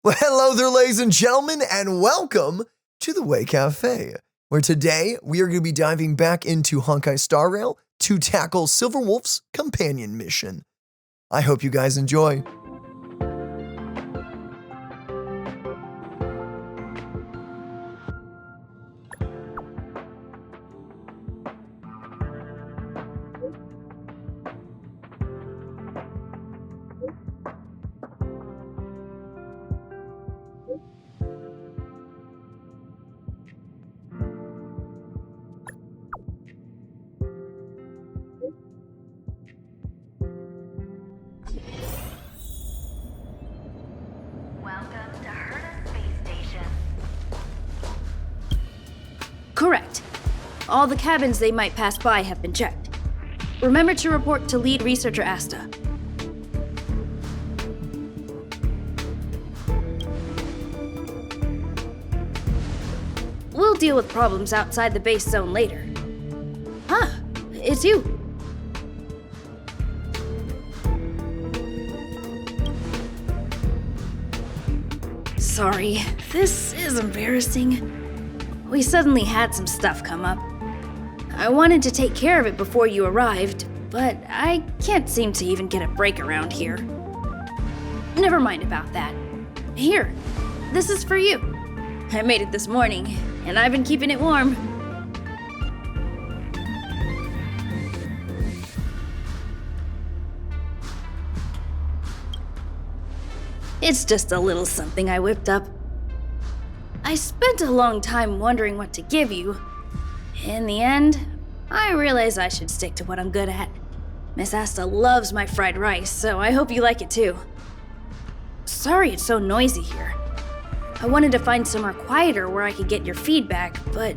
Well, hello there, ladies and gentlemen, and welcome to the TheWayCafe, where today we are going to be diving back into Honkai Star Rail to tackle Silver Wolf's companion mission. I hope you guys enjoy. Welcome to Herta Space Station. Correct. All the cabins they might pass by have been checked. Remember to report to lead researcher Asta. We'll deal with problems outside the base zone later. Huh, it's you. Sorry, this is embarrassing. We suddenly had some stuff come up. I wanted to take care of it before you arrived, but I can't seem to even get a break around here. Never mind about that. Here, this is for you. I made it this morning, and I've been keeping it warm. It's just a little something I whipped up. I spent a long time wondering what to give you. In the end, I realized I should stick to what I'm good at. Miss Asta loves my fried rice, so I hope you like it too. Sorry it's so noisy here. I wanted to find somewhere quieter where I could get your feedback, but...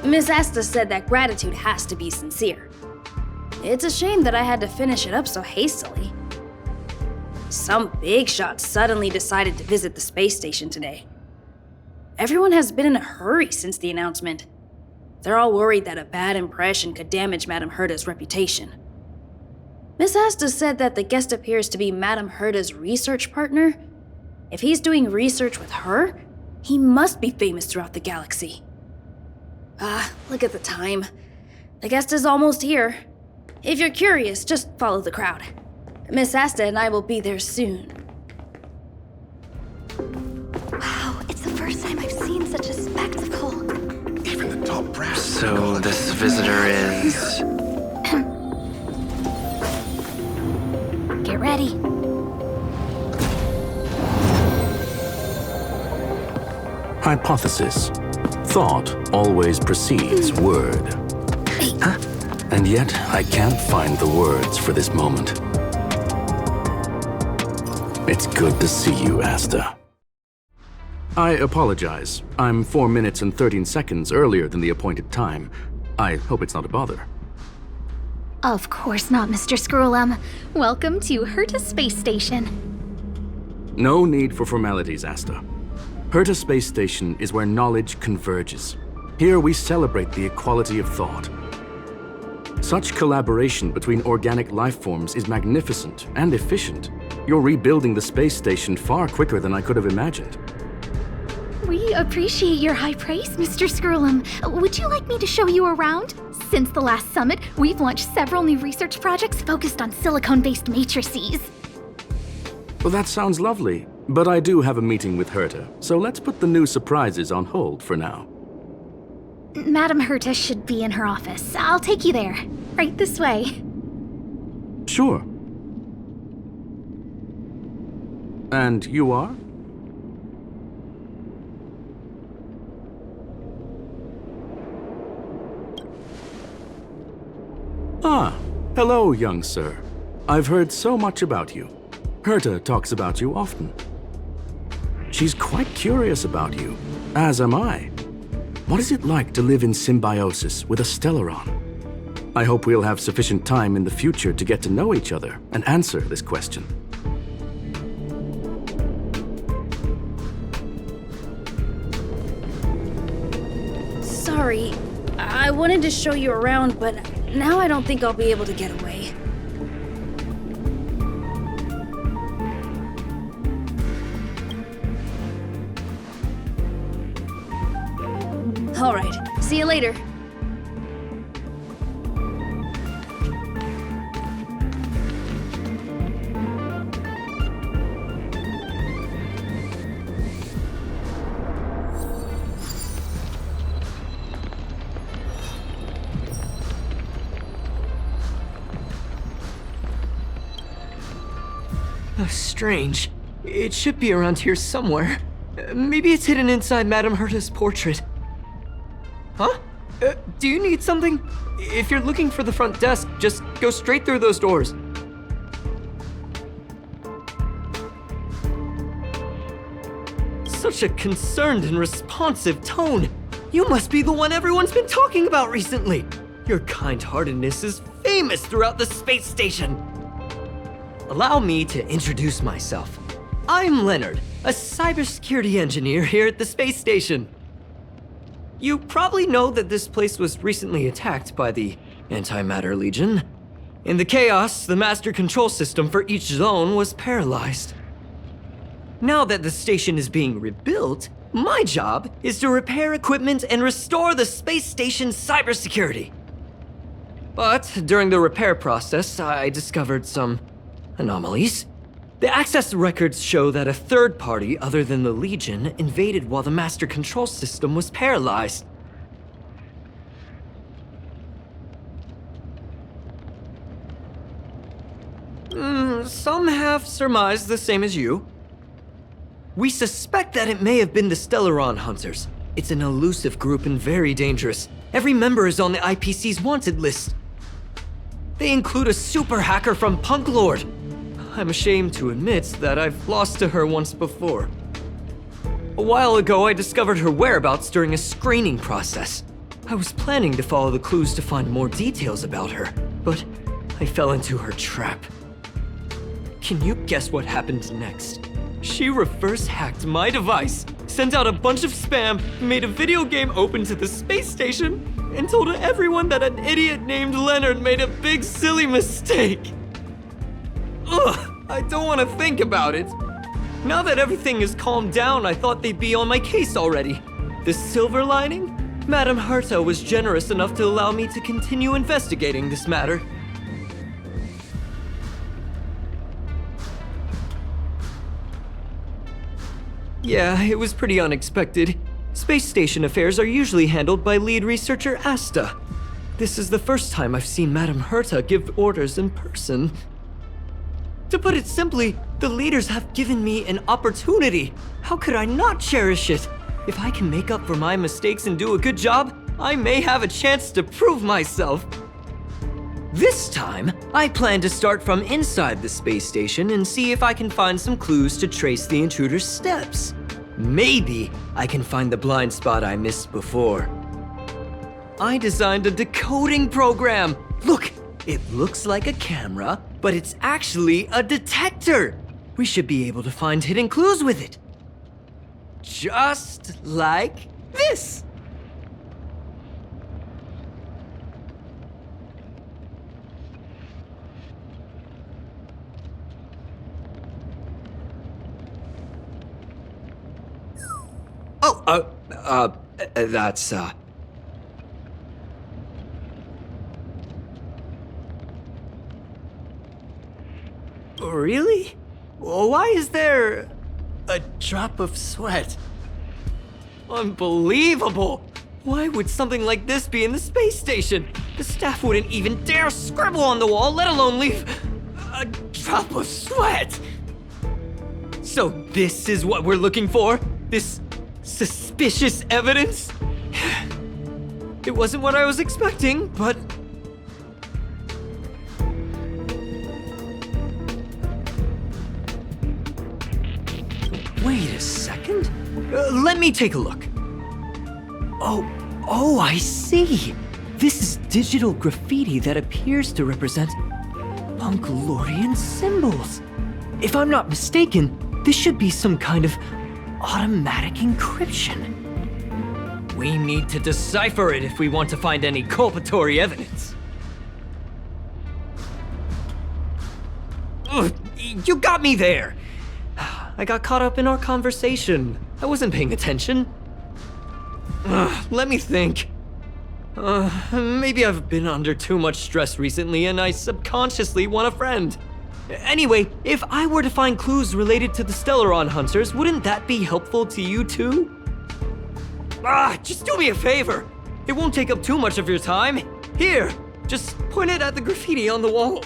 Miss Asta said that gratitude has to be sincere. It's a shame that I had to finish it up so hastily. Some big shot suddenly decided to visit the space station today. Everyone has been in a hurry since the announcement. They're all worried that a bad impression could damage Madame Herta's reputation. Miss Asta said that the guest appears to be Madame Herta's research partner. If he's doing research with her, he must be famous throughout the galaxy. Look at the time. The guest is almost here. If you're curious, just follow the crowd. Miss Asta and I will be there soon. Wow, it's the first time I've seen such a spectacle. Even the top brass. So this visitor is... Get ready. Hypothesis. Thought always precedes word. Huh? And yet, I can't find the words for this moment. It's good to see you, Asta. I apologize. I'm 4 minutes and 13 seconds earlier than the appointed time. I hope it's not a bother. Of course not, Mr. Screwllum. Welcome to Herta Space Station. No need for formalities, Asta. Herta Space Station is where knowledge converges. Here we celebrate the equality of thought. Such collaboration between organic life forms is magnificent and efficient. You're rebuilding the space station far quicker than I could have imagined. We appreciate your high praise, Mr. Screwllum. Would you like me to show you around? Since the last summit, we've launched several new research projects focused on silicone-based matrices. Well, that sounds lovely, but I do have a meeting with Herta, so let's put the new surprises on hold for now. Madame Herta should be in her office. I'll take you there. Right this way. Sure. And you are? Ah, hello, young sir. I've heard so much about you. Herta talks about you often. She's quite curious about you, as am I. What is it like to live in symbiosis with a Stellaron? I hope we'll have sufficient time in the future to get to know each other and answer this question. Sorry, I wanted to show you around, but now I don't think I'll be able to get away. Alright, see you later. Strange. It should be around here somewhere. Maybe it's hidden inside Madame Herta's portrait. Huh? Do you need something? If you're looking for the front desk, just go straight through those doors. Such a concerned and responsive tone. You must be the one everyone's been talking about recently. Your kind-heartedness is famous throughout the space station. Allow me to introduce myself. I'm Leonard, a cybersecurity engineer here at the space station. You probably know that this place was recently attacked by the Antimatter Legion. In the chaos, the master control system for each zone was paralyzed. Now that the station is being rebuilt, my job is to repair equipment and restore the space station's cybersecurity. But during the repair process, I discovered some anomalies. The access records show that a third party other than the Legion invaded while the master control system was paralyzed. Some have surmised the same as you. We suspect that it may have been the Stellaron Hunters. It's an elusive group and very dangerous. Every member is on the IPC's wanted list. They include a super hacker from Punklorde. I'm ashamed to admit that I've lost to her once before. A while ago, I discovered her whereabouts during a screening process. I was planning to follow the clues to find more details about her, but I fell into her trap. Can you guess what happened next? She reverse hacked my device, sent out a bunch of spam, made a video game open to the space station, and told everyone that an idiot named Leonard made a big silly mistake. Ugh, I don't want to think about it. Now that everything is calmed down, I thought they'd be on my case already. The silver lining? Madame Herta was generous enough to allow me to continue investigating this matter. Yeah, it was pretty unexpected. Space station affairs are usually handled by lead researcher Asta. This is the first time I've seen Madame Herta give orders in person. To put it simply, the leaders have given me an opportunity. How could I not cherish it? If I can make up for my mistakes and do a good job, I may have a chance to prove myself. This time, I plan to start from inside the space station and see if I can find some clues to trace the intruder's steps. Maybe I can find the blind spot I missed before. I designed a decoding program. Look, it looks like a camera, but it's actually a detector. We should be able to find hidden clues with it. Just like this. That's, Really? Why is there a drop of sweat? Unbelievable! Why would something like this be in the space station? The staff wouldn't even dare scribble on the wall, let alone leave a drop of sweat! So this is what we're looking for? This suspicious evidence? It wasn't what I was expecting, but... Wait a second. Let me take a look. Oh, I see. This is digital graffiti that appears to represent Punklordian symbols. If I'm not mistaken, this should be some kind of automatic encryption. We need to decipher it if we want to find any culpatory evidence. Ugh, you got me there! I got caught up in our conversation. I wasn't paying attention. Let me think. Maybe I've been under too much stress recently and I subconsciously want a friend. Anyway, if I were to find clues related to the Stellaron Hunters, wouldn't that be helpful to you too? Just do me a favor. It won't take up too much of your time. Here, just point it at the graffiti on the wall.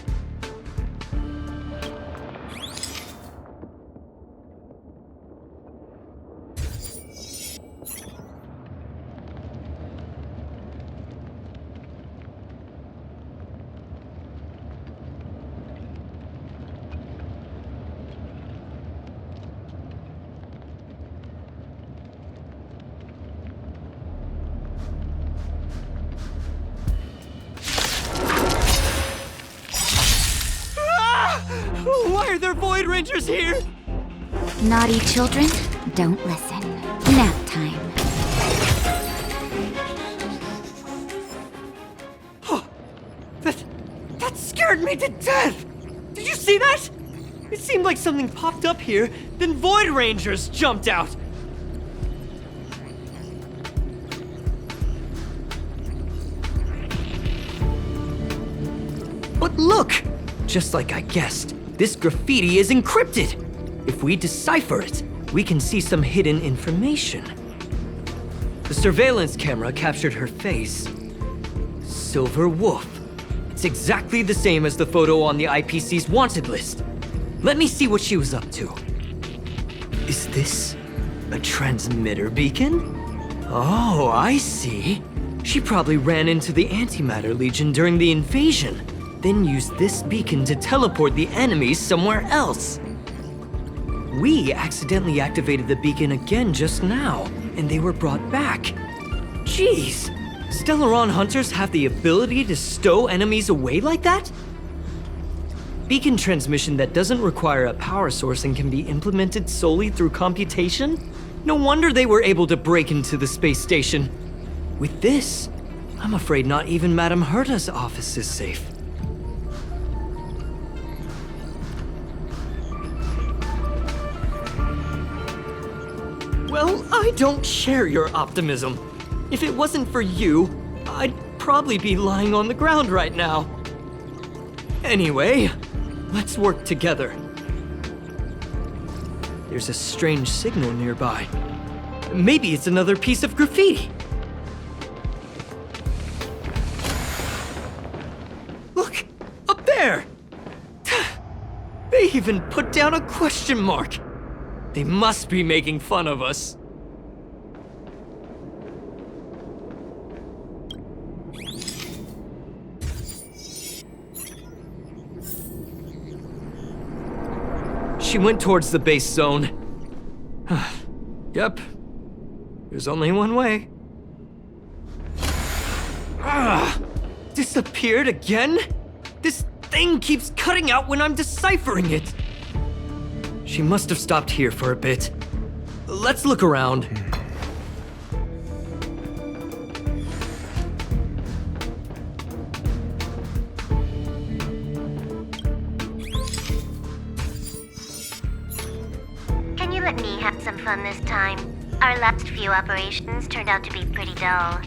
Why are there Void Rangers here? Naughty children, don't listen. Nap time. That scared me to death! Did you see that? It seemed like something popped up here, then Void Rangers jumped out. But look! Just like I guessed, this graffiti is encrypted. If we decipher it, we can see some hidden information. The surveillance camera captured her face. Silver Wolf. It's exactly the same as the photo on the IPC's wanted list. Let me see what she was up to. Is this a transmitter beacon? Oh, I see. She probably ran into the Antimatter Legion during the invasion, then used this beacon to teleport the enemies somewhere else. We accidentally activated the beacon again just now, and they were brought back. Jeez, Stellaron Hunters have the ability to stow enemies away like that? Beacon transmission that doesn't require a power source and can be implemented solely through computation? No wonder they were able to break into the space station. With this, I'm afraid not even Madame Herta's office is safe. Well, I don't share your optimism. If it wasn't for you, I'd probably be lying on the ground right now. Anyway, let's work together. There's a strange signal nearby. Maybe it's another piece of graffiti. Look, up there! They even put down a question mark. They must be making fun of us. She went towards the base zone. Yep. There's only one way. Disappeared again? This thing keeps cutting out when I'm deciphering it. She must have stopped here for a bit. Let's look around. Can you let me have some fun this time? Our last few operations turned out to be pretty dull.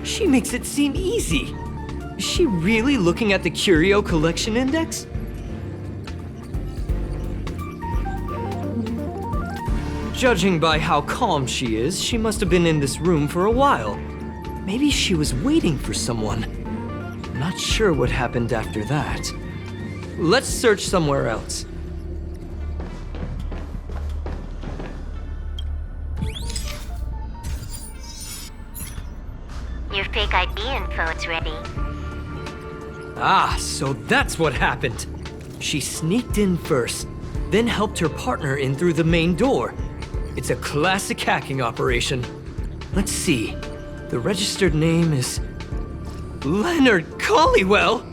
She makes it seem easy. Is she really looking at the Curio Collection Index? Judging by how calm she is, she must have been in this room for a while. Maybe she was waiting for someone. Not sure what happened after that. Let's search somewhere else. Your fake ID info is ready. Ah, so that's what happened. She sneaked in first, then helped her partner in through the main door. It's a classic hacking operation. Let's see. The registered name is Leonard Collywell.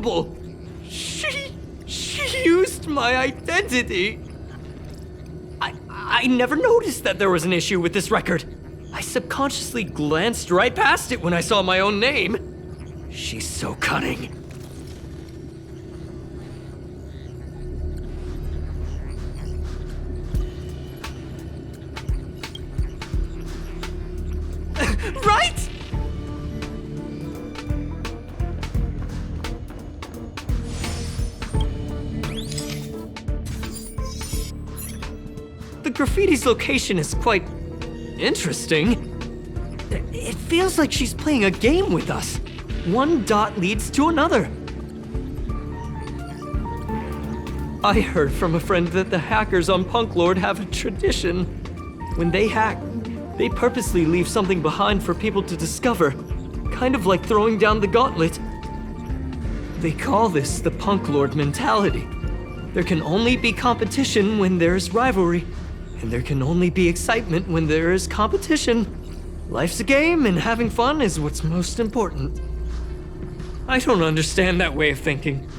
unbelievable! She used my identity! I never noticed that there was an issue with this record. I subconsciously glanced right past it when I saw my own name. She's so cunning. Right? The graffiti's location is quite interesting. It feels like she's playing a game with us. One dot leads to another. I heard from a friend that the hackers on Punklorde have a tradition. When they hack, they purposely leave something behind for people to discover, kind of like throwing down the gauntlet. They call this the Punklorde Mentality. There can only be competition when there's rivalry, and there can only be excitement when there is competition. Life's a game, and having fun is what's most important. I don't understand that way of thinking,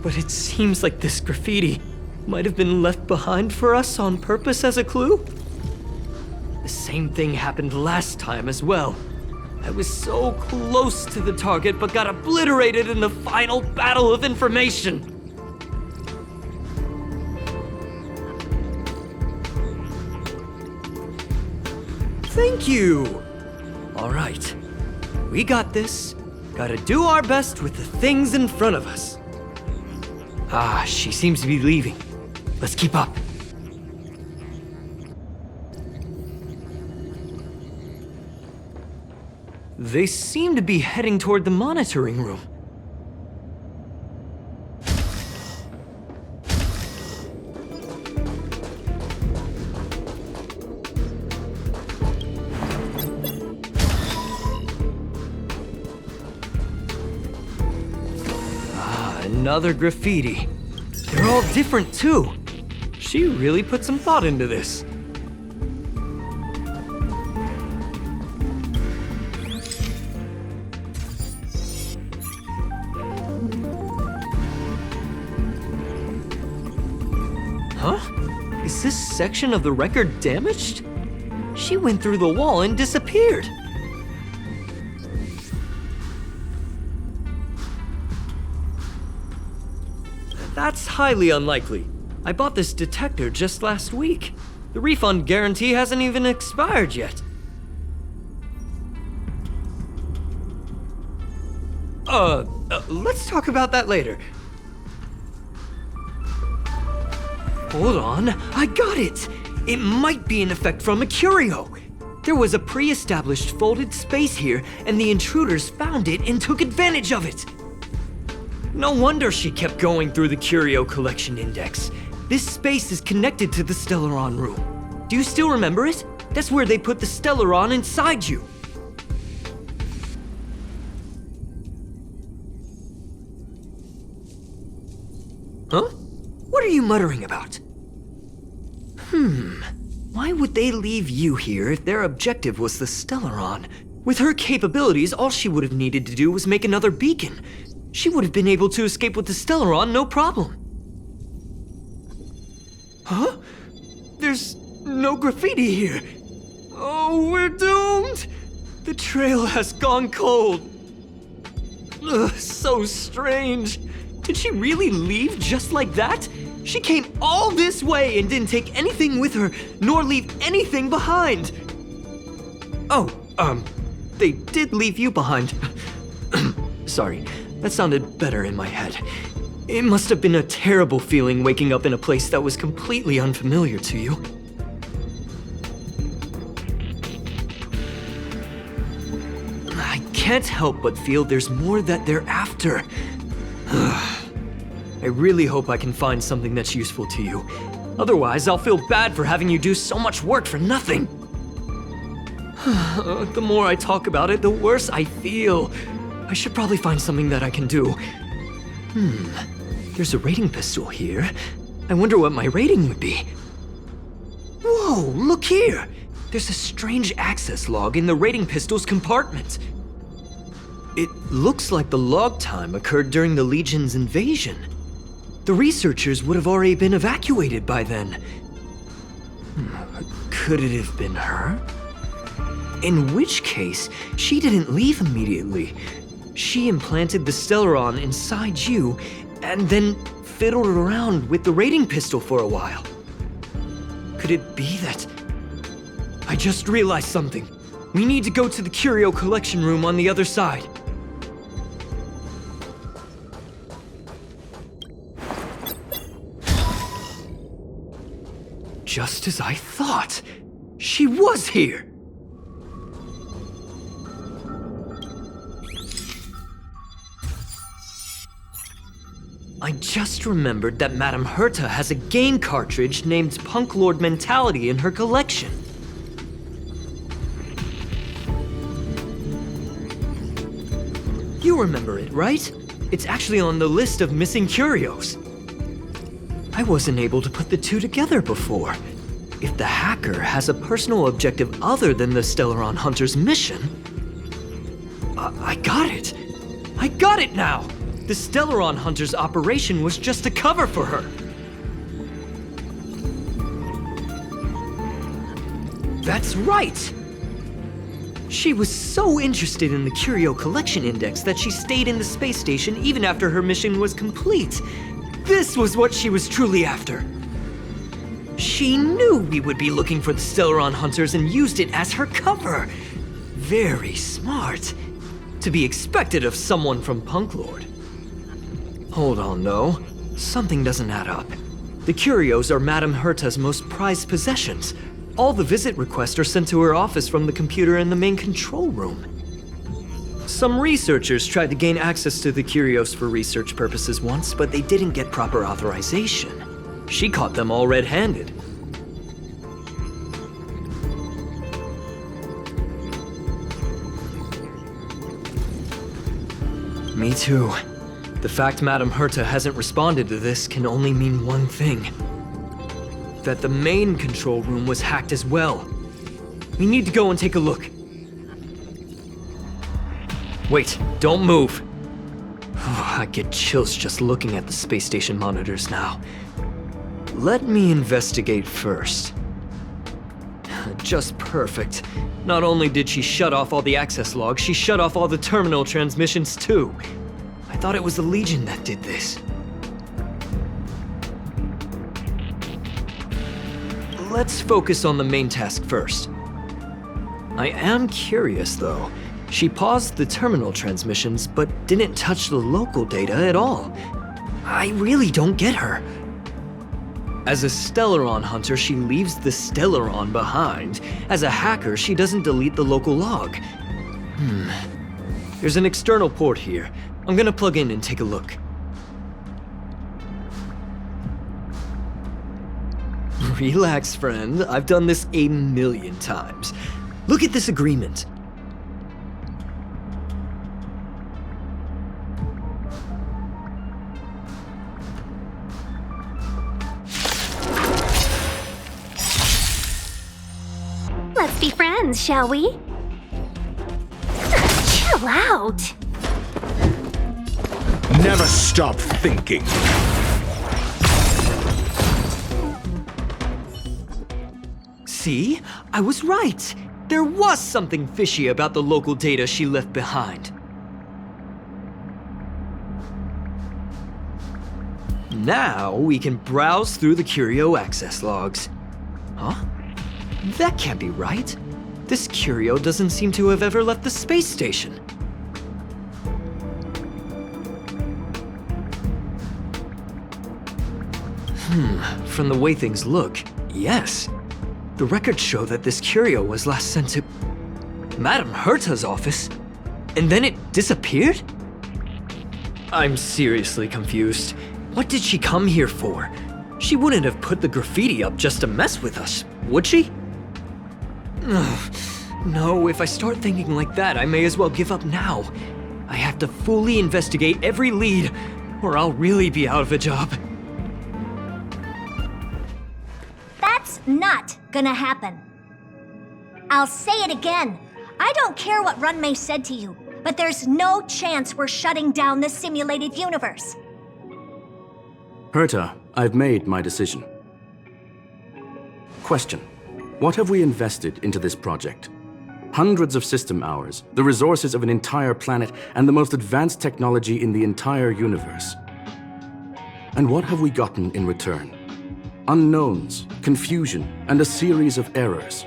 but it seems like this graffiti might have been left behind for us on purpose as a clue. The same thing happened last time as well. I was so close to the target, but got obliterated in the final battle of information. Thank you! All right, we got this. Gotta do our best with the things in front of us. Ah, she seems to be leaving. Let's keep up. They seem to be heading toward the monitoring room. Another graffiti. They're all different too. She really put some thought into this. Huh? Is this section of the record damaged? She went through the wall and disappeared. That's highly unlikely. I bought this detector just last week. The refund guarantee hasn't even expired yet. Let's talk about that later. Hold on, I got it! It might be an effect from a curio. There was a pre-established folded space here, and the intruders found it and took advantage of it. No wonder she kept going through the curio collection index. This space is connected to the Stellaron room. Do you still remember it? That's where they put the Stellaron inside you. Huh? What are you muttering about? Why would they leave you here if their objective was the Stellaron? With her capabilities, all she would have needed to do was make another beacon. She would have been able to escape with the Stellaron, no problem. Huh? There's no graffiti here. Oh, we're doomed! The trail has gone cold. Ugh, so strange. Did she really leave just like that? She came all this way and didn't take anything with her, nor leave anything behind. Oh, they did leave you behind. Sorry. That sounded better in my head. It must have been a terrible feeling waking up in a place that was completely unfamiliar to you. I can't help but feel there's more that they're after. I really hope I can find something that's useful to you. Otherwise, I'll feel bad for having you do so much work for nothing. The more I talk about it, the worse I feel. I should probably find something that I can do. There's a rating pistol here. I wonder what my rating would be. Whoa, look here! There's a strange access log in the rating pistol's compartment. It looks like the log time occurred during the Legion's invasion. The researchers would have already been evacuated by then. Could it have been her? In which case, she didn't leave immediately. She implanted the Stellaron inside you, and then fiddled around with the raiding pistol for a while. Could it be that... I just realized something. We need to go to the curio collection room on the other side. Just as I thought. She was here! I just remembered that Madame Herta has a game cartridge named Punklorde Mentality in her collection. You remember it, right? It's actually on the list of missing curios. I wasn't able to put the two together before. If the hacker has a personal objective other than the Stellaron Hunter's mission... I got it! I got it now! The Stellaron Hunter's operation was just a cover for her. That's right! She was so interested in the Curio Collection Index that she stayed in the space station even after her mission was complete. This was what she was truly after. She knew we would be looking for the Stellaron Hunters and used it as her cover. Very smart. To be expected of someone from Punklorde. Hold on, though. Something doesn't add up. The curios are Madame Herta's most prized possessions. All the visit requests are sent to her office from the computer in the main control room. Some researchers tried to gain access to the curios for research purposes once, but they didn't get proper authorization. She caught them all red-handed. Me too. The fact Madame Herta hasn't responded to this can only mean one thing. That the main control room was hacked as well. We need to go and take a look. Wait, don't move. I get chills just looking at the space station monitors now. Let me investigate first. Just perfect. Not only did she shut off all the access logs, she shut off all the terminal transmissions too. I thought it was the Legion that did this. Let's focus on the main task first. I am curious though. She paused the terminal transmissions, but didn't touch the local data at all. I really don't get her. As a Stellaron hunter, she leaves the Stellaron behind. As a hacker, she doesn't delete the local log. There's an external port here. I'm gonna plug in and take a look. Relax, friend. I've done this a million times. Look at this agreement. Let's be friends, shall we? Chill out. Never stop thinking. See? I was right. There was something fishy about the local data she left behind. Now we can browse through the curio access logs. Huh? That can't be right. This curio doesn't seem to have ever left the space station. From the way things look, yes. The records show that this curio was last sent to Madame Herta's office, and then it disappeared? I'm seriously confused. What did she come here for? She wouldn't have put the graffiti up just to mess with us, would she? No, if I start thinking like that, I may as well give up now. I have to fully investigate every lead, or I'll really be out of a job. That's not gonna happen. I'll say it again. I don't care what Runmei said to you. but there's no chance we're shutting down the simulated universe. Herta, I've made my decision. Question. What have we invested into this project? Hundreds of system hours, the resources of an entire planet, and the most advanced technology in the entire universe. And what have we gotten in return? Unknowns, confusion, and a series of errors.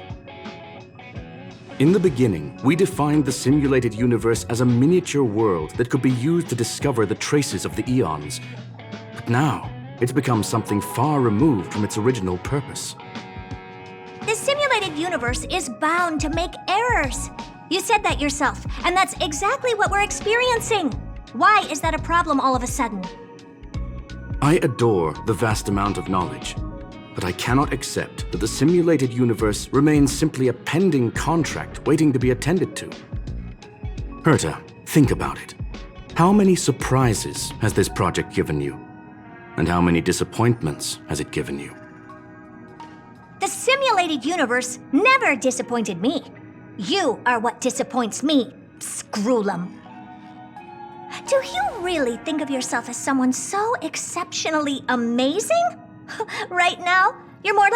In the beginning, we defined the simulated universe as a miniature world that could be used to discover the traces of the eons. But now, it's become something far removed from its original purpose. The simulated universe is bound to make errors. You said that yourself, and that's exactly what we're experiencing. Why is that a problem all of a sudden? I adore the vast amount of knowledge, but I cannot accept that the simulated universe remains simply a pending contract waiting to be attended to. Herta, think about it. How many surprises has this project given you? And how many disappointments has it given you? The simulated universe never disappointed me. You are what disappoints me, Screwllum. Do you really think of yourself as someone so exceptionally amazing? Right now, you're more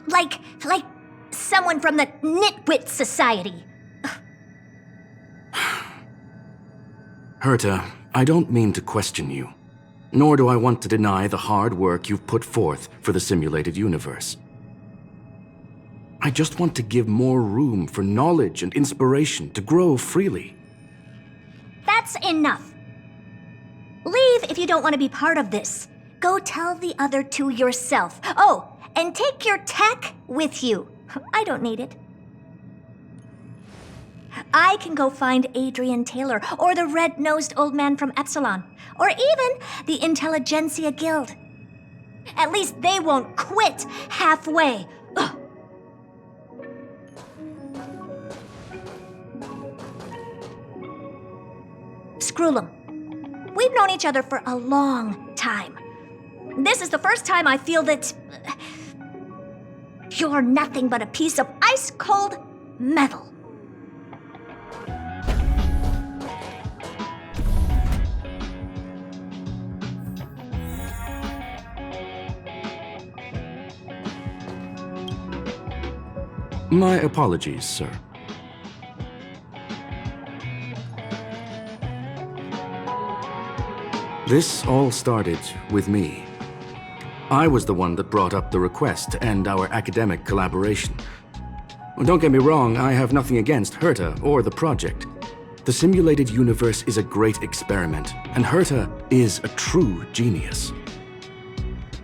like someone from the Nitwit Society. Herta, I don't mean to question you, nor do I want to deny the hard work you've put forth for the simulated universe. I just want to give more room for knowledge and inspiration to grow freely. That's enough. Leave if you don't want to be part of this. Go tell the other two yourself. Oh, and take your tech with you. I don't need it. I can go find Adrian Taylor, or the red-nosed old man from Epsilon, or even the Intelligentsia Guild. At least they won't quit halfway. Ugh. Screwllum, we've known each other for a long time. This is the first time I feel that you're nothing but a piece of ice-cold metal. My apologies, sir. This all started with me. I was the one that brought up the request to end our academic collaboration. Don't get me wrong, I have nothing against Herta or the project. The simulated universe is a great experiment, and Herta is a true genius.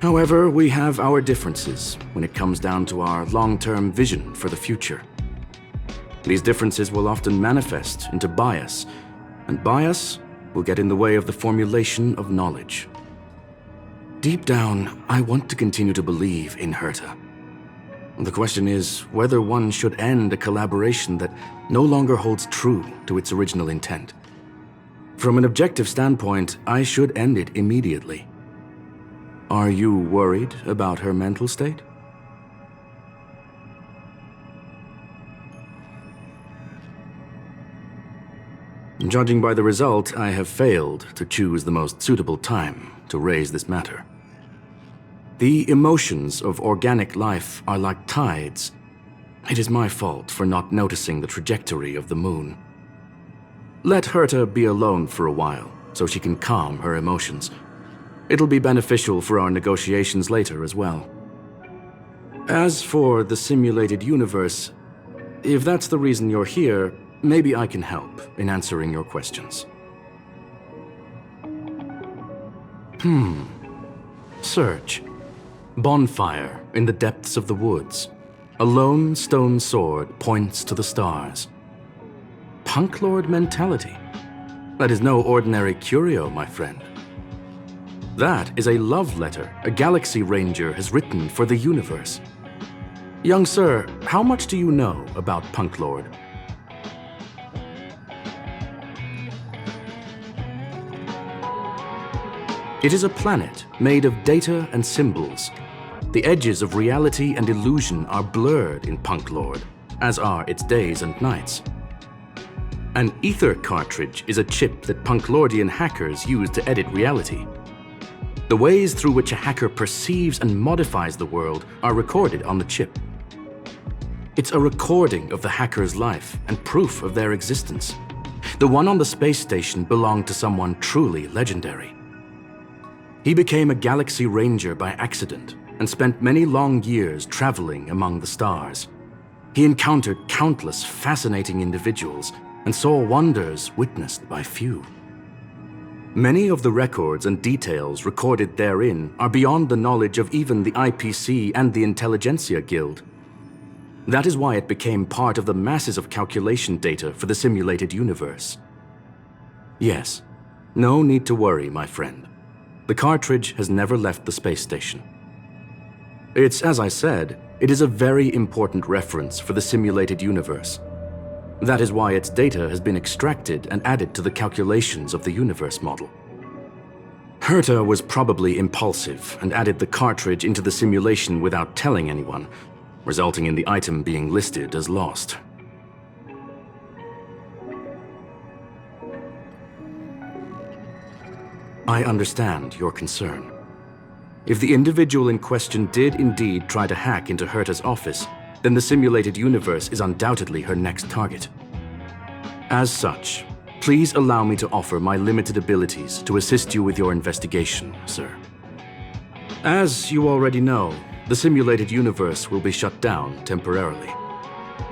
However, we have our differences when it comes down to our long-term vision for the future. These differences will often manifest into bias, and bias will get in the way of the formulation of knowledge. Deep down, I want to continue to believe in Herta. The question is whether one should end a collaboration that no longer holds true to its original intent. From an objective standpoint, I should end it immediately. Are you worried about her mental state? Judging by the result, I have failed to choose the most suitable time to raise this matter. The emotions of organic life are like tides. It is my fault for not noticing the trajectory of the moon. Let Herta be alone for a while, so she can calm her emotions. It'll be beneficial for our negotiations later as well. As for the simulated universe, if that's the reason you're here, maybe I can help in answering your questions. Search. Bonfire in the depths of the woods. A lone stone sword points to the stars. Punklorde Mentality. That is no ordinary curio, my friend. That is a love letter a Galaxy Ranger has written for the universe. Young sir, how much do you know about Punklorde? It is a planet made of data and symbols. The edges of reality and illusion are blurred in Punklorde, as are its days and nights. An ether cartridge is a chip that Punklordian hackers use to edit reality. The ways through which a hacker perceives and modifies the world are recorded on the chip. It's a recording of the hacker's life and proof of their existence. The one on the space station belonged to someone truly legendary. He became a galaxy ranger by accident and spent many long years traveling among the stars. He encountered countless fascinating individuals and saw wonders witnessed by few. Many of the records and details recorded therein are beyond the knowledge of even the IPC and the Intelligentsia Guild. That is why it became part of the masses of calculation data for the simulated universe. Yes, no need to worry, my friend. The cartridge has never left the space station. It's, as I said, it is a very important reference for the simulated universe. That is why its data has been extracted and added to the calculations of the universe model. Herta was probably impulsive and added the cartridge into the simulation without telling anyone, resulting in the item being listed as lost. I understand your concern. If the individual in question did indeed try to hack into Herta's office, then the simulated universe is undoubtedly her next target. As such, please allow me to offer my limited abilities to assist you with your investigation, sir. As you already know, the simulated universe will be shut down temporarily.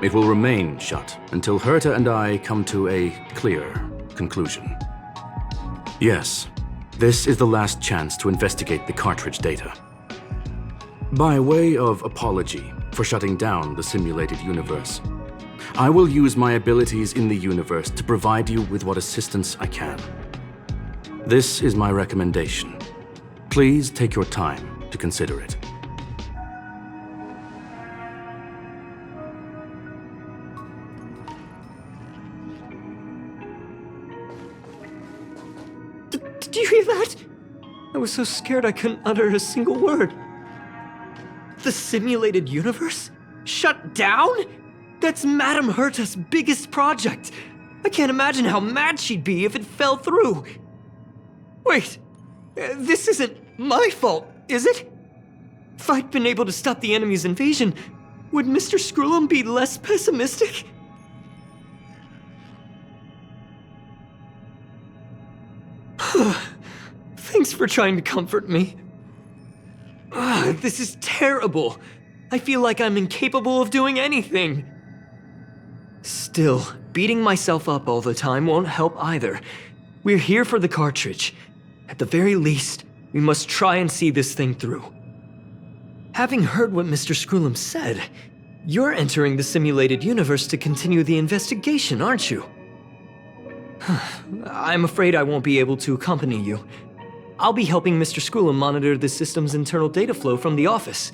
It will remain shut until Herta and I come to a clear conclusion. Yes, this is the last chance to investigate the cartridge data. By way of apology for shutting down the simulated universe, I will use my abilities in the universe to provide you with what assistance I can. This is my recommendation. Please take your time to consider it. Did you hear that? I was so scared I couldn't utter a single word. The simulated universe? Shut down? That's Madame Herta's biggest project. I can't imagine how mad she'd be if it fell through. Wait, this isn't my fault, is it? If I'd been able to stop the enemy's invasion, would Mr. Screwllum be less pessimistic? Thanks for trying to comfort me. This is terrible. I feel like I'm incapable of doing anything. Still, beating myself up all the time won't help either. We're here for the cartridge. At the very least, we must try and see this thing through. Having heard what Mr. Screwllum said, you're entering the simulated universe to continue the investigation, aren't you? I'm afraid I won't be able to accompany you. I'll be helping Mr. Screwllum monitor the system's internal data flow from the office.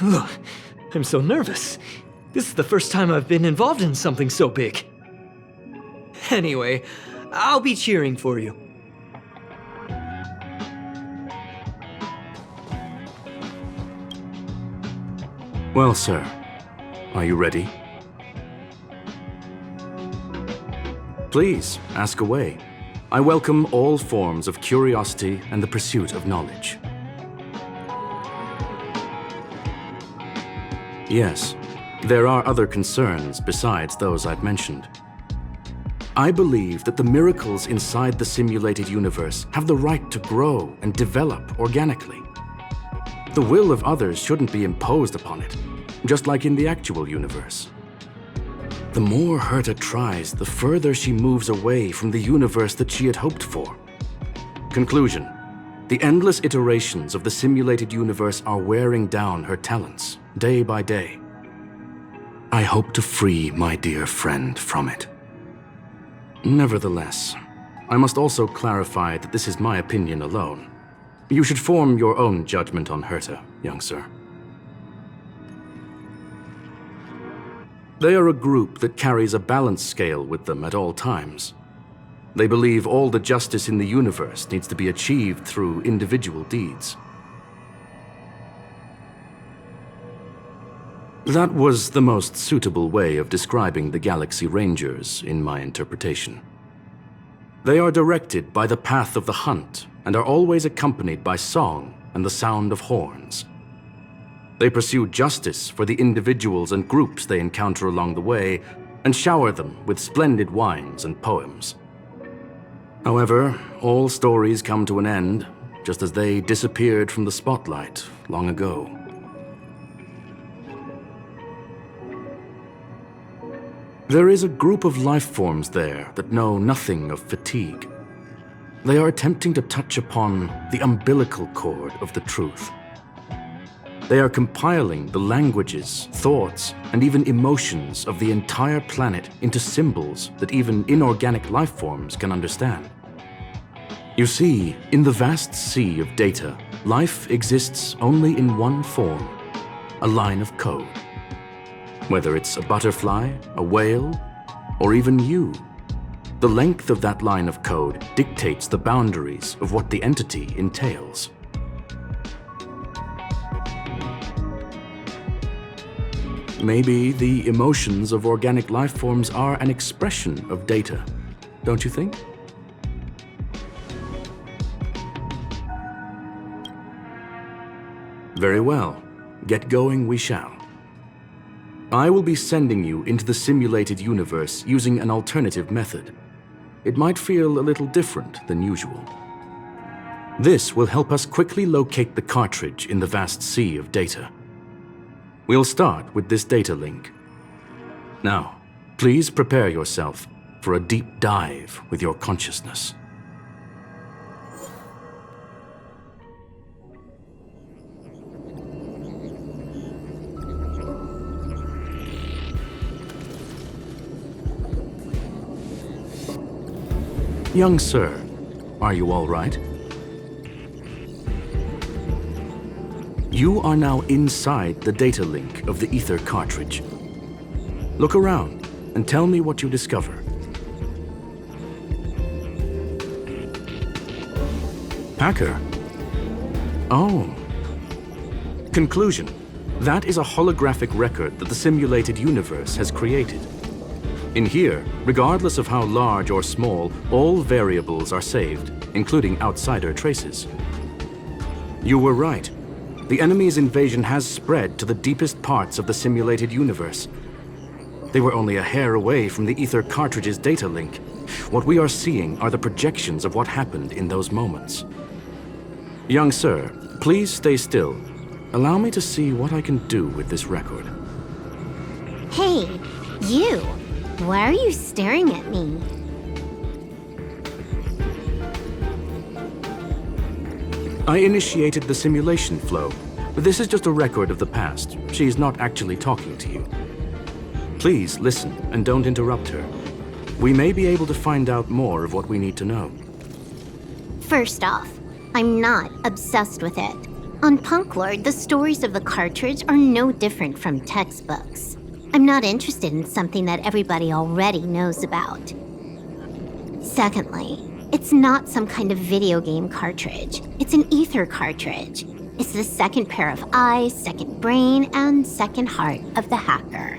I'm so nervous. This is the first time I've been involved in something so big. Anyway, I'll be cheering for you. Well, sir, are you ready? Please, ask away. I welcome all forms of curiosity and the pursuit of knowledge. Yes, there are other concerns besides those I've mentioned. I believe that the miracles inside the simulated universe have the right to grow and develop organically. The will of others shouldn't be imposed upon it, just like in the actual universe. The more Herta tries, the further she moves away from the universe that she had hoped for. Conclusion: the endless iterations of the simulated universe are wearing down her talents, day by day. I hope to free my dear friend from it. Nevertheless, I must also clarify that this is my opinion alone. You should form your own judgment on Herta, young sir. They are a group that carries a balance scale with them at all times. They believe all the justice in the universe needs to be achieved through individual deeds. That was the most suitable way of describing the Galaxy Rangers, in my interpretation. They are directed by the path of the hunt and are always accompanied by song and the sound of horns. They pursue justice for the individuals and groups they encounter along the way and shower them with splendid wines and poems. However, all stories come to an end, just as they disappeared from the spotlight long ago. There is a group of life forms there that know nothing of fatigue. They are attempting to touch upon the umbilical cord of the truth. They are compiling the languages, thoughts, and even emotions of the entire planet into symbols that even inorganic life forms can understand. You see, in the vast sea of data, life exists only in one form, a line of code. Whether it's a butterfly, a whale, or even you, the length of that line of code dictates the boundaries of what the entity entails. Maybe the emotions of organic life forms are an expression of data, don't you think? Very well. Get going we shall. I will be sending you into the simulated universe using an alternative method. It might feel a little different than usual. This will help us quickly locate the cartridge in the vast sea of data. We'll start with this data link. Now, please prepare yourself for a deep dive with your consciousness. Young sir, are you all right? You are now inside the data link of the ether cartridge. Look around and tell me what you discover. Hacker? Oh. Conclusion. That is a holographic record that the simulated universe has created. In here, regardless of how large or small, all variables are saved, including outsider traces. You were right. The enemy's invasion has spread to the deepest parts of the simulated universe. They were only a hair away from the ether cartridge's data link. What we are seeing are the projections of what happened in those moments. Young sir, please stay still. Allow me to see what I can do with this record. Hey, you! Why are you staring at me? I initiated the simulation flow. This is just a record of the past. She's not actually talking to you. Please listen and don't interrupt her. We may be able to find out more of what we need to know. First off, I'm not obsessed with it. On Punklorde, the stories of the cartridge are no different from textbooks. I'm not interested in something that everybody already knows about. Secondly, it's not some kind of video game cartridge. It's an ether cartridge. It's the second pair of eyes, second brain, and second heart of the hacker.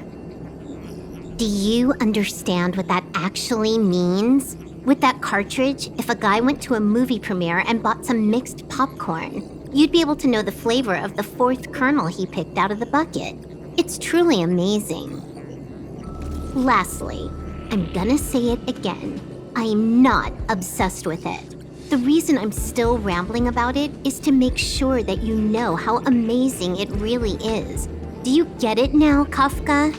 Do you understand what that actually means? With that cartridge, if a guy went to a movie premiere and bought some mixed popcorn, you'd be able to know the flavor of the fourth kernel he picked out of the bucket. It's truly amazing. Lastly, I'm gonna say it again. I am not obsessed with it. The reason I'm still rambling about it is to make sure that you know how amazing it really is. Do you get it now, Kafka?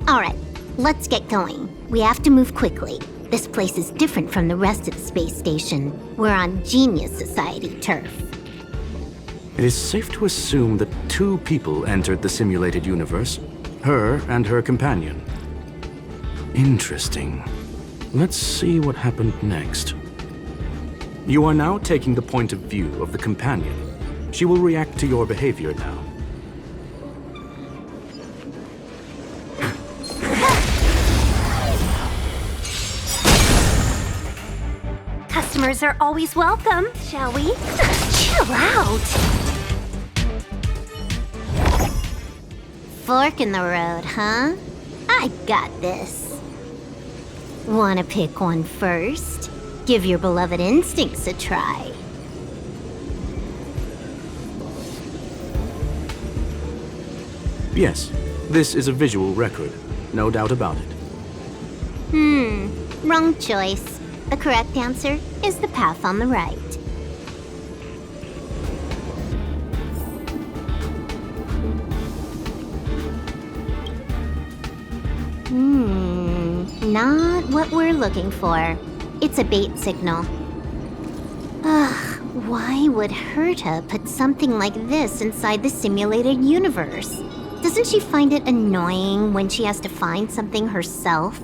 Alright, let's get going. We have to move quickly. This place is different from the rest of the space station. We're on Genius Society turf. It is safe to assume that two people entered the simulated universe, her and her companion. Interesting. Let's see what happened next. You are now taking the point of view of the companion. She will react to your behavior now. Customers are always welcome, shall we? Chill out. fork in the road, huh? I got this. Wanna pick one first? Give your beloved instincts a try. Yes, this is a visual record. No doubt about it. Wrong choice. The correct answer is the path on the right. Not what we're looking for. It's a bait signal. Ugh, why would Herta put something like this inside the simulated universe? Doesn't she find it annoying when she has to find something herself?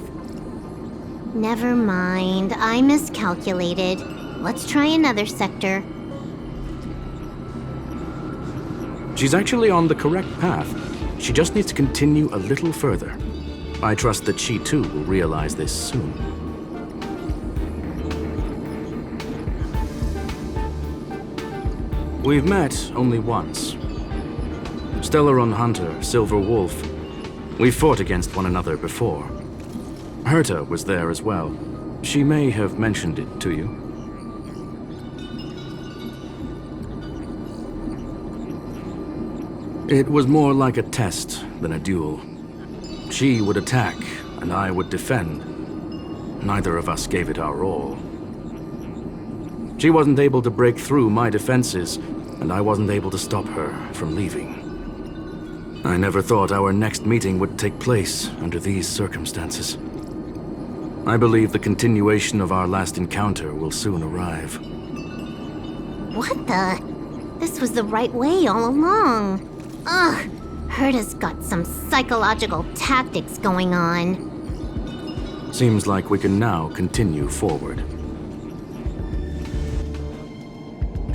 Never mind, I miscalculated. Let's try another sector. She's actually on the correct path. She just needs to continue a little further. I trust that she too will realize this soon. We've met only once. Stellaron Hunter, Silver Wolf. We fought against one another before. Herta was there as well. She may have mentioned it to you. It was more like a test than a duel. She would attack, and I would defend. Neither of us gave it our all. She wasn't able to break through my defenses, and I wasn't able to stop her from leaving. I never thought our next meeting would take place under these circumstances. I believe the continuation of our last encounter will soon arrive. What the? This was the right way all along. Ugh, Herta's got some psychological tactics going on. Seems like we can now continue forward.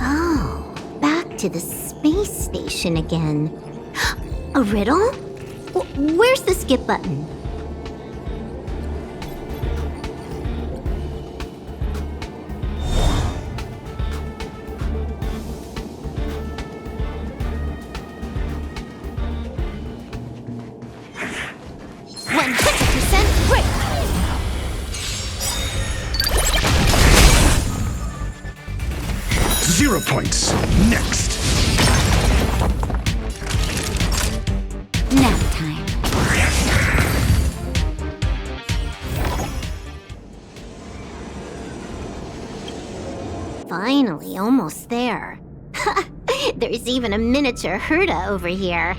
Oh, back to the space station again. A riddle? Where's the skip button? Points. Next. Nap time. Finally, almost there. There's even a miniature Herta over here.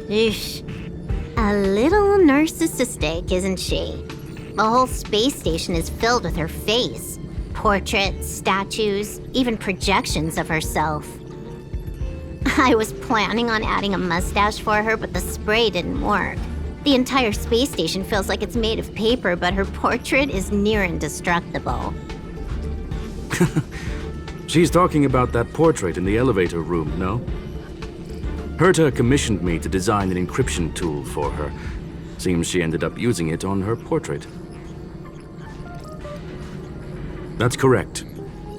Eesh. A little narcissistic, isn't she? The whole space station is filled with her face. Portraits, statues, even projections of herself. I was planning on adding a mustache for her, but the spray didn't work. The entire space station feels like it's made of paper, but her portrait is near indestructible. She's talking about that portrait in the elevator room, no? Herta commissioned me to design an encryption tool for her. Seems she ended up using it on her portrait. That's correct.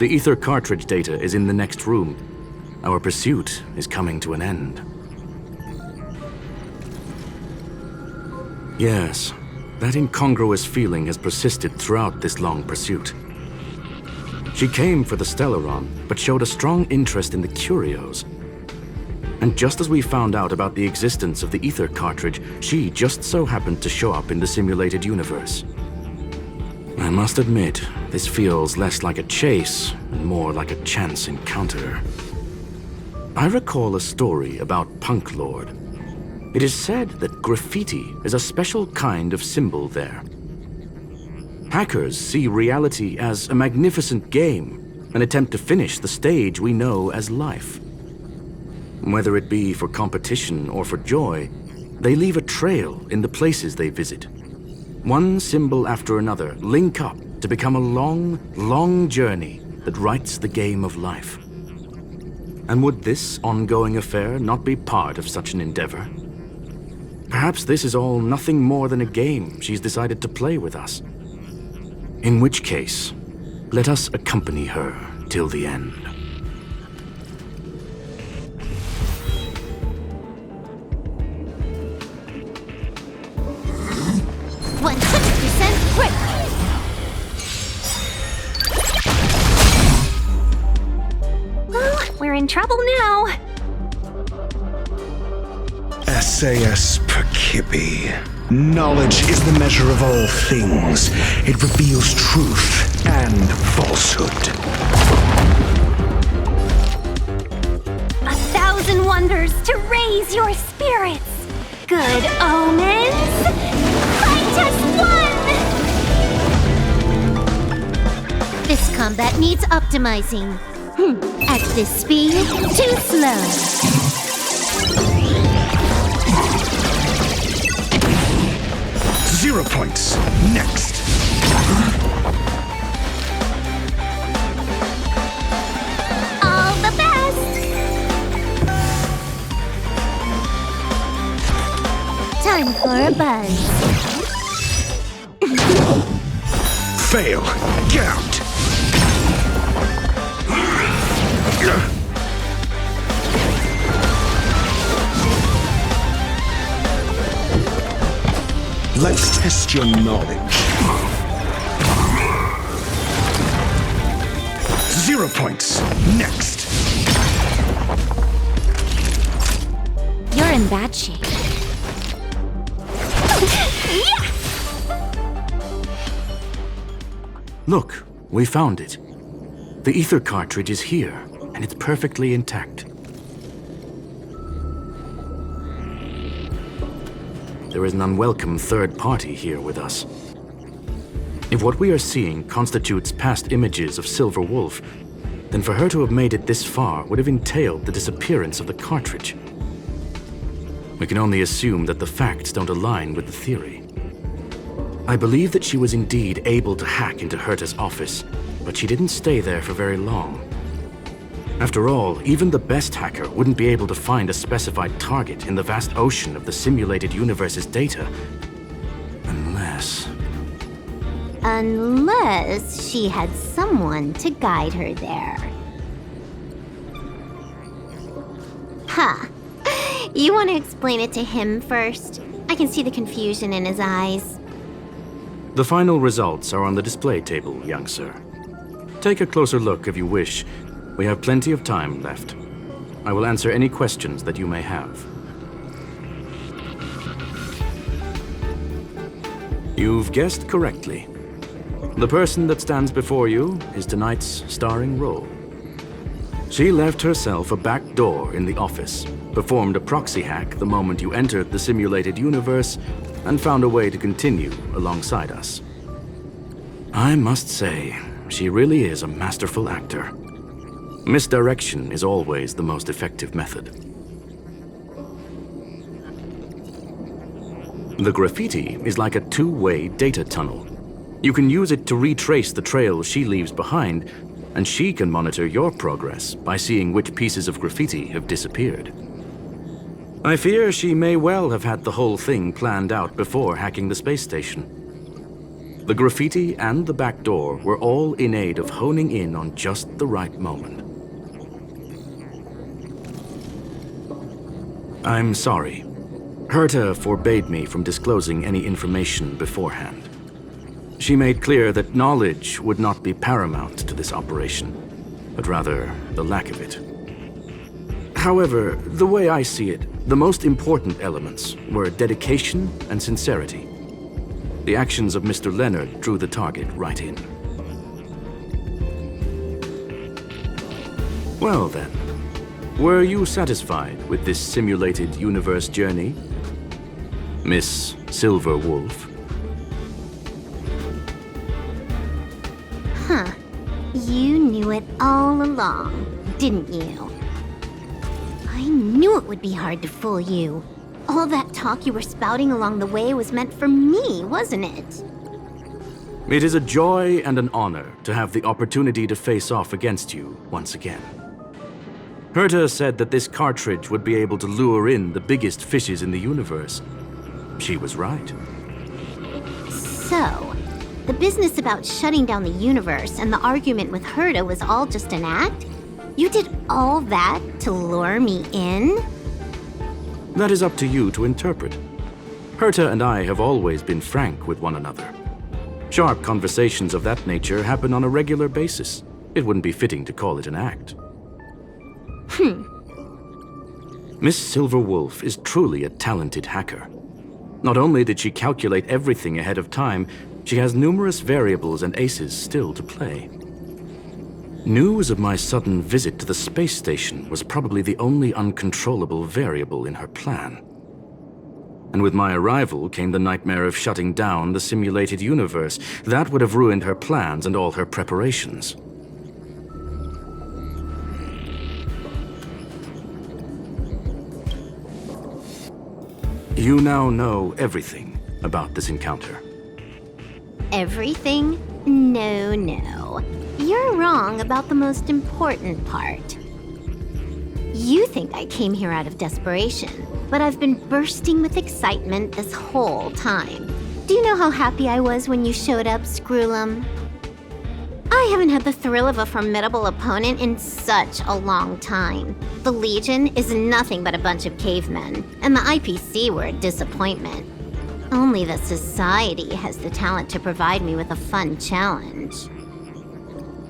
The ether cartridge data is in the next room. Our pursuit is coming to an end. Yes, that incongruous feeling has persisted throughout this long pursuit. She came for the Stellaron, but showed a strong interest in the curios. And just as we found out about the existence of the ether cartridge, she just so happened to show up in the simulated universe. I must admit, this feels less like a chase and more like a chance encounter. I recall a story about Punklorde. It is said that graffiti is a special kind of symbol there. Hackers see reality as a magnificent game, an attempt to finish the stage we know as life. Whether it be for competition or for joy, they leave a trail in the places they visit. One symbol after another link up to become a long, long journey that writes the game of life. And would this ongoing affair not be part of such an endeavor? Perhaps this is all nothing more than a game she's decided to play with us. In which case, Let us accompany her till the end. 100% grip! Well, we're in trouble now. SAS Perkibi. Knowledge is the measure of all things. It reveals truth and falsehood. 1,000 wonders to raise your spirits. Good omens. Fight us one! This combat needs optimizing. At this speed, too slow. 0 points. Next. All the best! Time for a buzz. Fail. Get out. Let's test your knowledge. 0 points. Next. You're in bad shape. Look, we found it. The ether cartridge is here, and it's perfectly intact. There is an unwelcome third party here with us. If what we are seeing constitutes past images of Silver Wolf, then for her to have made it this far would have entailed the disappearance of the cartridge. We can only assume that the facts don't align with the theory. I believe that she was indeed able to hack into Herta's office, but she didn't stay there for very long. After all, even the best hacker wouldn't be able to find a specified target in the vast ocean of the simulated universe's data. Unless she had someone to guide her there. Huh. You want to explain it to him first? I can see the confusion in his eyes. The final results are on the display table, young sir. Take a closer look if you wish. We have plenty of time left. I will answer any questions that you may have. You've guessed correctly. The person that stands before you is tonight's starring role. She left herself a back door in the office, performed a proxy hack the moment you entered the simulated universe, and found a way to continue alongside us. I must say, she really is a masterful actor. Misdirection is always the most effective method. The graffiti is like a two-way data tunnel. You can use it to retrace the trail she leaves behind, and she can monitor your progress by seeing which pieces of graffiti have disappeared. I fear she may well have had the whole thing planned out before hacking the space station. The graffiti and the back door were all in aid of honing in on just the right moment. I'm sorry. Herta forbade me from disclosing any information beforehand. She made clear that knowledge would not be paramount to this operation, but rather the lack of it. However, the way I see it, the most important elements were dedication and sincerity. The actions of Mr. Leonard drew the target right in. Well then, were you satisfied with this simulated universe journey, Miss Silver Wolf? Huh. You knew it all along, didn't you? I knew it would be hard to fool you. All that talk you were spouting along the way was meant for me, wasn't it? It is a joy and an honor to have the opportunity to face off against you once again. Herta said that this cartridge would be able to lure in the biggest fishes in the universe. She was right. So, The business about shutting down the universe and the argument with Herta was all just an act? You did all that to lure me in? That is up to you to interpret. Herta and I have always been frank with one another. Sharp conversations of that nature happen on a regular basis. It wouldn't be fitting to call it an act. Miss Silverwolf is truly a talented hacker. Not only did she calculate everything ahead of time, she has numerous variables and aces still to play. News of my sudden visit to the space station was probably the only uncontrollable variable in her plan. And with my arrival came the nightmare of shutting down the simulated universe. That would have ruined her plans and all her preparations. You now know everything about this encounter. Everything? No. You're wrong about the most important part. You think I came here out of desperation, but I've been bursting with excitement this whole time. Do you know how happy I was when you showed up, Screwllum? I haven't had the thrill of a formidable opponent in such a long time. The Legion is nothing but a bunch of cavemen, and the IPC were a disappointment. Only the Society has the talent to provide me with a fun challenge.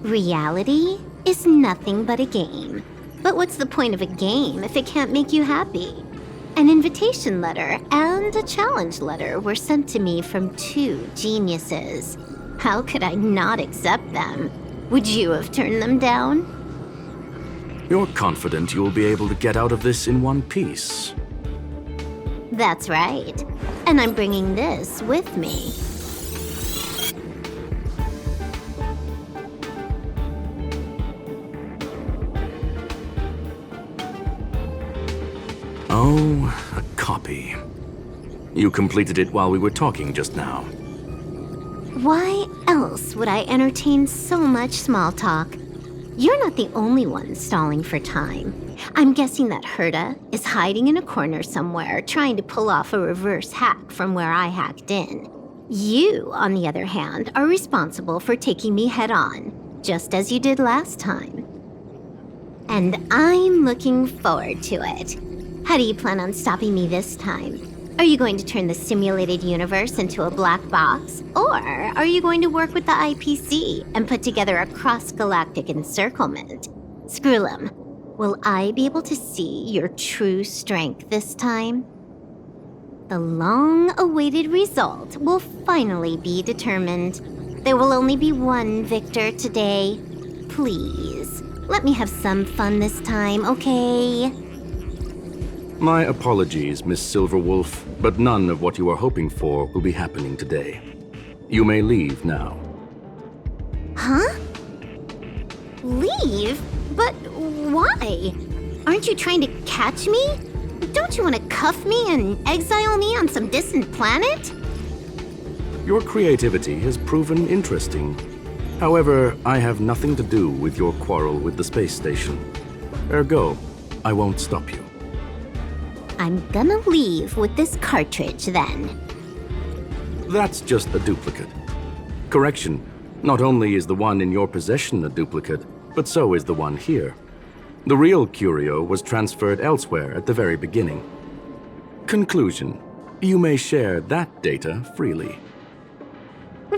Reality is nothing but a game. But what's the point of a game if it can't make you happy? An invitation letter and a challenge letter were sent to me from two geniuses. How could I not accept them? Would you have turned them down? You're confident you'll be able to get out of this in one piece. That's right. And I'm bringing this with me. Oh, a copy. You completed it while we were talking just now. Why else would I entertain so much small talk? You're not the only one stalling for time. I'm guessing that Herta is hiding in a corner somewhere, trying to pull off a reverse hack from where I hacked in. You, on the other hand, are responsible for taking me head-on, just as you did last time. And I'm looking forward to it. How do you plan on stopping me this time? Are you going to turn the simulated universe into a black box? Or are you going to work with the IPC and put together a cross-galactic encirclement? Screwllum, will I be able to see your true strength this time? The long-awaited result will finally be determined. There will only be one victor today. Please, let me have some fun this time, okay? My apologies, Miss Silverwolf, but none of what you are hoping for will be happening today. You may leave now. Huh? Leave? But why? Aren't you trying to catch me? Don't you want to cuff me and exile me on some distant planet? Your creativity has proven interesting. However, I have nothing to do with your quarrel with the space station. Ergo, I won't stop you. I'm gonna leave with this cartridge, then. That's just a duplicate. Correction, not only is the one in your possession a duplicate, but so is the one here. The real curio was transferred elsewhere at the very beginning. Conclusion, you may share that data freely.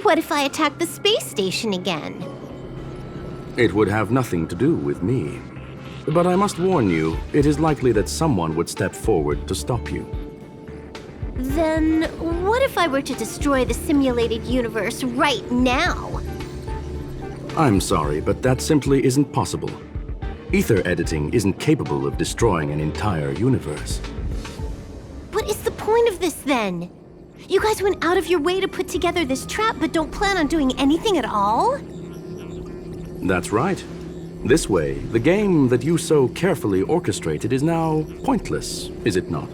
What if I attack the space station again? It would have nothing to do with me. But I must warn you, it is likely that someone would step forward to stop you. Then what if I were to destroy the simulated universe right now? I'm sorry, but that simply isn't possible. Ether editing isn't capable of destroying an entire universe. What is the point of this, then? You guys went out of your way to put together this trap, but don't plan on doing anything at all? That's right. This way, the game that you so carefully orchestrated is now pointless, is it not?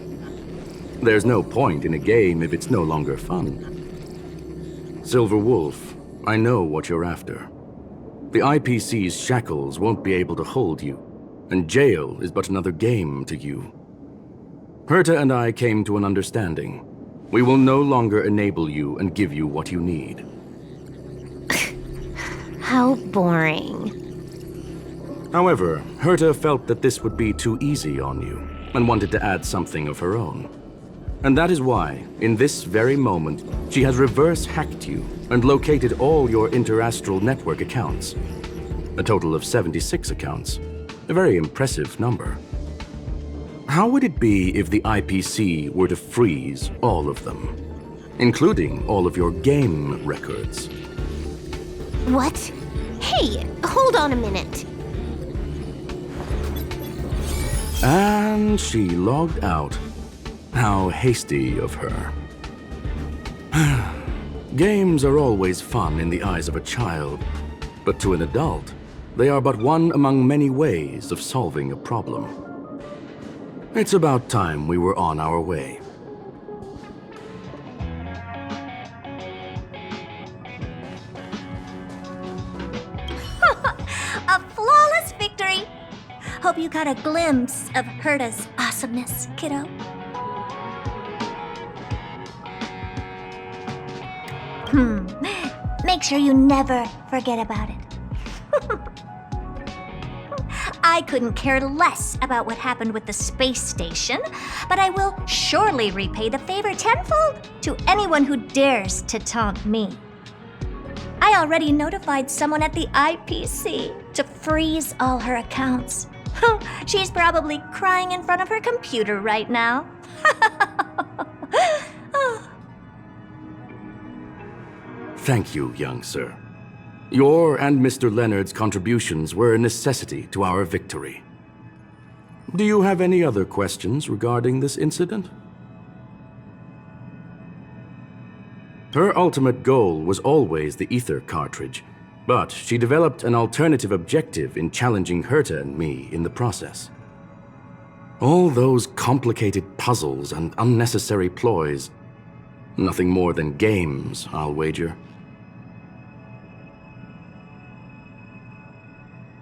There's no point in a game if it's no longer fun. Silverwolf, I know what you're after. The IPC's shackles won't be able to hold you, and jail is but another game to you. Herta and I came to an understanding. We will no longer enable you and give you what you need. How boring. However, Herta felt that this would be too easy on you and wanted to add something of her own. And that is why, in this very moment, she has reverse-hacked you and located all your interastral network accounts. A total of 76 accounts. A very impressive number. How would it be if the IPC were to freeze all of them, including all of your game records? What? Hey, hold on a minute. And she logged out. How hasty of her. Games are always fun in the eyes of a child, but to an adult, they are but one among many ways of solving a problem. It's about time we were on our way. A flawless victory! Hope you got a glimpse of Herta's awesomeness, kiddo. Make sure you never forget about it. I couldn't care less about what happened with the space station, but I will surely repay the favor tenfold to anyone who dares to taunt me. I already notified someone at the IPC to freeze all her accounts. She's probably crying in front of her computer right now. Thank you, young sir. Your and Mr. Leonard's contributions were a necessity to our victory. Do you have any other questions regarding this incident? Her ultimate goal was always the ether cartridge, but she developed an alternative objective in challenging Herta and me in the process. All those complicated puzzles and unnecessary ploys, nothing more than games, I'll wager.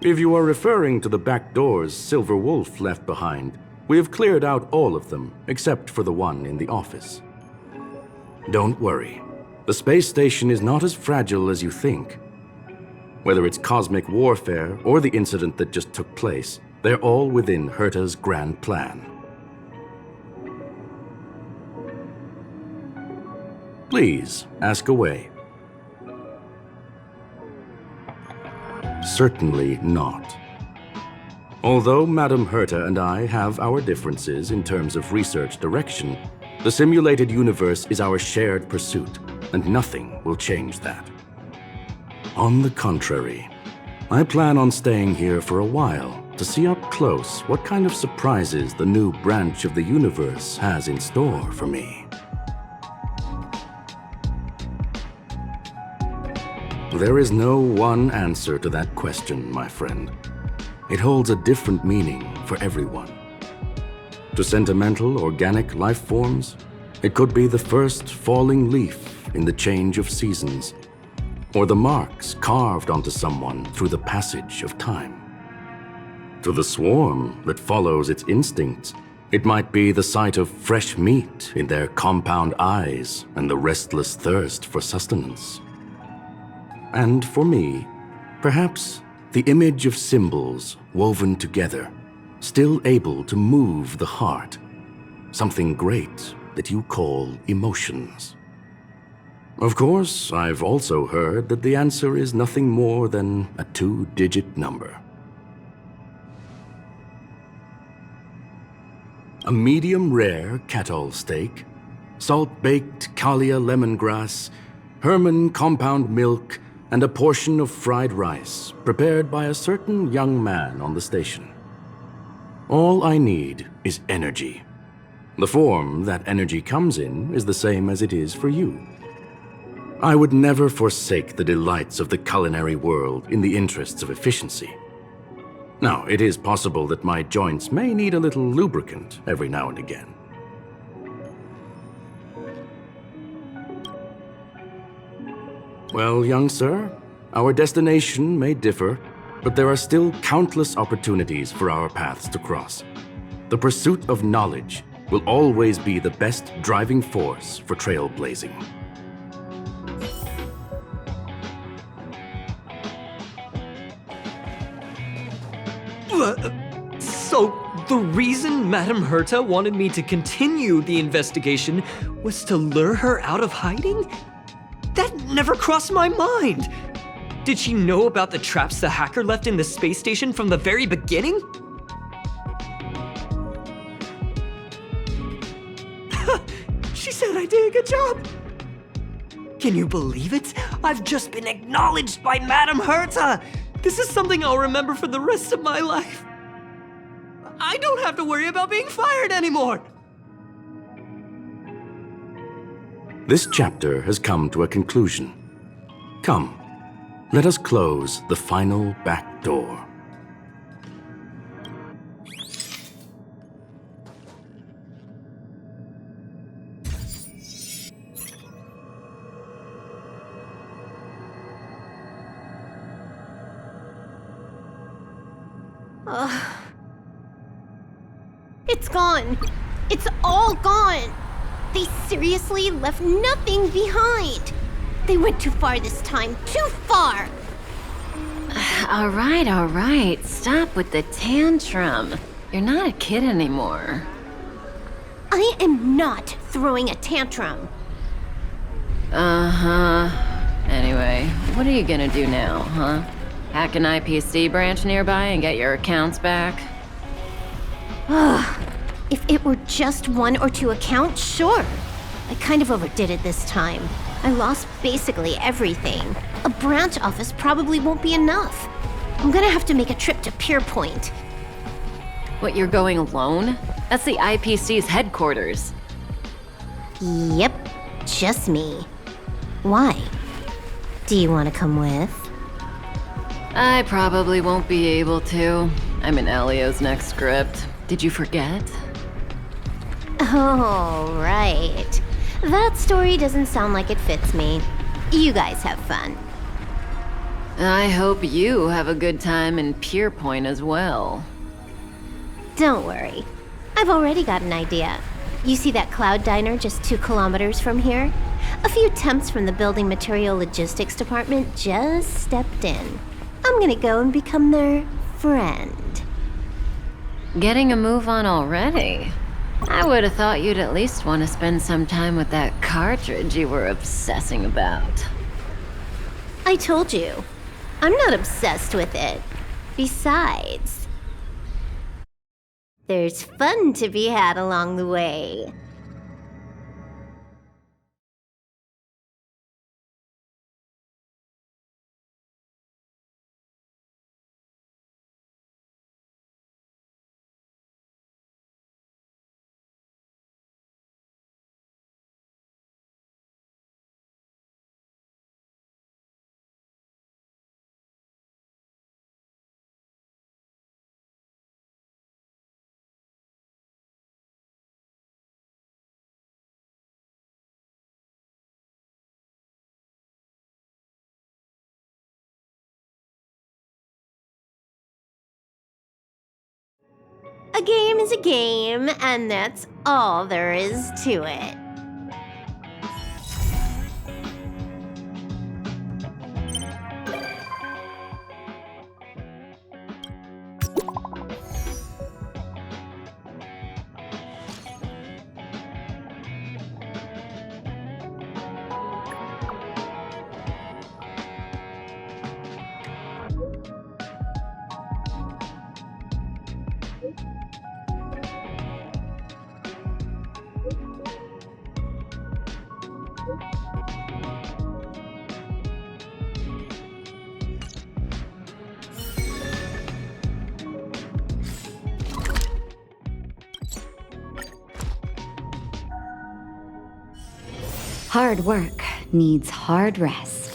If you are referring to the back doors Silver Wolf left behind, we have cleared out all of them, except for the one in the office. Don't worry. The space station is not as fragile as you think. Whether it's cosmic warfare or the incident that just took place, they're all within Herta's grand plan. Please, ask away. Certainly not. Although Madame Herta and I have our differences in terms of research direction, the simulated universe is our shared pursuit, and nothing will change that. On the contrary, I plan on staying here for a while to see up close what kind of surprises the new branch of the universe has in store for me. There is no one answer to that question, my friend. It holds a different meaning for everyone. To sentimental, organic life forms, it could be the first falling leaf in the change of seasons, or the marks carved onto someone through the passage of time. To the swarm that follows its instincts, it might be the sight of fresh meat in their compound eyes and the restless thirst for sustenance. And for me, perhaps the image of symbols woven together, still able to move the heart, something great that you call emotions. Of course, I've also heard that the answer is nothing more than a 2-digit number. A medium rare cattle steak, salt-baked Kalia lemongrass, Herman compound milk, and a portion of fried rice prepared by a certain young man on the station. All I need is energy. The form that energy comes in is the same as it is for you. I would never forsake the delights of the culinary world in the interests of efficiency. Now, it is possible that my joints may need a little lubricant every now and again. Well, young sir, our destination may differ, but there are still countless opportunities for our paths to cross. The pursuit of knowledge will always be the best driving force for trailblazing. So, the reason Madame Herta wanted me to continue the investigation was to lure her out of hiding? That never crossed my mind! Did she know about the traps the hacker left in the space station from the very beginning? She said I did a good job! Can you believe it? I've just been acknowledged by Madame Herta! This is something I'll remember for the rest of my life. I don't have to worry about being fired anymore! This chapter has come to a conclusion. Come, let us close the final back door. It's gone. It's all gone. They seriously left nothing behind. They went too far this time. Too far. All right. Stop with the tantrum. You're not a kid anymore. I am not throwing a tantrum. Anyway, what are you gonna do now, huh? Hack an IPC branch nearby and get your accounts back? If it were just 1 or 2 accounts, sure. I kind of overdid it this time. I lost basically everything. A branch office probably won't be enough. I'm gonna have to make a trip to Pierpoint. What, you're going alone? That's the IPC's headquarters. Yep, just me. Why? Do you want to come with? I probably won't be able to. I'm in Elio's next script. Did you forget? Oh, right. That story doesn't sound like it fits me. You guys have fun. I hope you have a good time in Pierpoint as well. Don't worry. I've already got an idea. You see that cloud diner just 2 kilometers from here? A few temps from the building material logistics department just stepped in. I'm gonna go and become their friend. Getting a move on already? I would have thought you'd at least want to spend some time with that cartridge you were obsessing about. I told you. I'm not obsessed with it. Besides, there's fun to be had along the way. A game is a game, and that's all there is to it. Hard work needs hard rest.